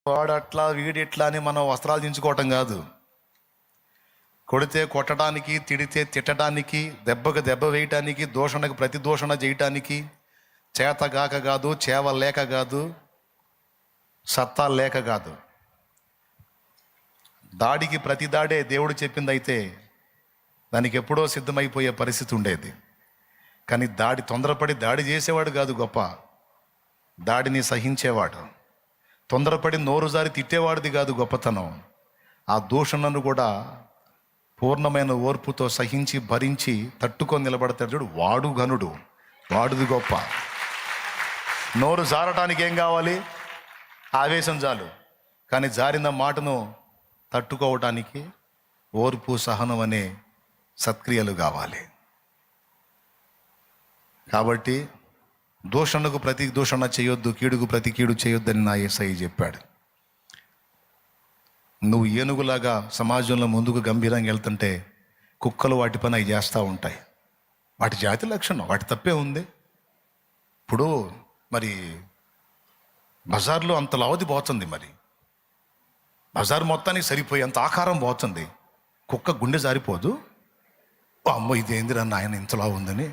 వాడు అట్లా వీడిట్లా అని మనం వస్త్రాలు దించుకోవటం కాదు. కొడితే కొట్టడానికి, తిడితే తిట్టడానికి, దెబ్బకు దెబ్బ వేయటానికి, దూషణకు ప్రతి దూషణ చేయటానికి, చేతగాక కాదు, చేవ లేక కాదు, సత్తా లేక కాదు. దాడికి ప్రతి దాడే దేవుడు చెప్పింది అయితే దానికి ఎప్పుడో సిద్ధమైపోయే పరిస్థితి ఉండేది. కానీ తొందరపడి దాడి చేసేవాడు కాదు గొప్ప, దాడిని సహించేవాడు. తొందరపడి నోరు జారి తిట్టేవాడిది కాదు గొప్పతనం. ఆ దూషణను కూడా పూర్ణమైన ఓర్పుతో సహించి భరించి తట్టుకొని నిలబడతాడు చూడు, వాడు ఘనుడు, వాడుది గొప్ప. నోరు జారటానికి ఏం కావాలి? ఆవేశం చాలు. కానీ జారిన మాటను తట్టుకోవటానికి ఓర్పు, సహనం అనే సత్క్రియలు కావాలి. కాబట్టి దూషణకు ప్రతి దూషణ చేయొద్దు, కీడుకు ప్రతి కీడు చేయొద్దని నా యేసయ్య చెప్పాడు. నువ్వు ఏనుగులాగా సమాజంలో ముందుకు గంభీరంగా వెళ్తుంటే కుక్కలు వాటి పని అవి చేస్తూ ఉంటాయి. వాటి జాతి లక్షణం, వాటి తప్పే ఉంది. ఇప్పుడు మరి బజార్లో అంత లావది పోతుంది, మరి బజార్ మొత్తానికి సరిపోయి అంత ఆకారం పోతుంది. కుక్క గుండె జారిపోదు, అమ్మో ఇదేందిరా నాయన ఇంతలా ఉందని.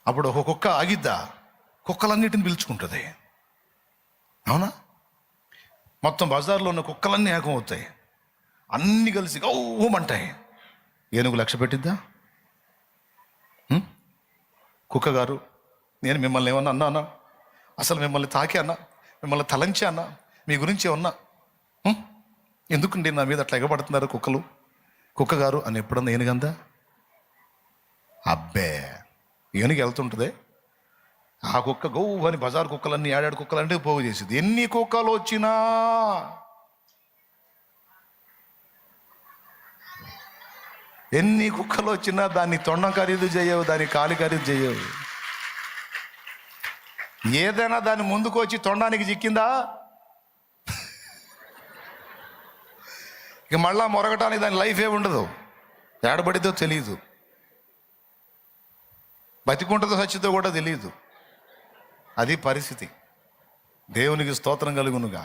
అప్పుడు ఒక కుక్క ఆగిద్దా? కుక్కలన్నిటిని పిలుచుకుంటుంది. అవునా? మొత్తం బజార్లో ఉన్న కుక్కలన్నీ ఏకం అవుతాయి, అన్నీ కలిసి గౌమంటాయి. ఏనుగు లక్ష్య పెట్టిద్దా? కుక్క గారు, నేను మిమ్మల్ని ఏమన్నా అన్నా? అసలు మిమ్మల్ని తాకి అన్నా? మిమ్మల్ని తలంచి అన్నా? మీ గురించి ఏమన్నా? ఎందుకండి నా మీద అట్లా ఎగబడుతున్నారు కుక్కలు? కుక్క గారు అని ఎప్పుడన్నా ఏనుగందా? అబ్బే, ఏనుగు వెళ్తుంటుంది, ఆ కుక్క గౌ అని బజార్ కుక్కలన్నీ ఏడాడు కుక్కలంటే పోగు చేసేది. ఎన్ని కుక్కలు వచ్చినా దాన్ని తొండం ఖరీదు చేయవు, దాని కాలి ఖరీదు చేయవు. ఏదైనా దాని ముందుకు వచ్చి తొండానికి చిక్కిందా ఇక మళ్ళా మొరగటానికి దాని లైఫ్ ఏముండదు, ఏడబడితో తెలియదు, బతికుంటుందో సచ్చితో కూడా తెలియదు. అది పరిస్థితి. దేవునికి స్తోత్రం కలుగునుగా.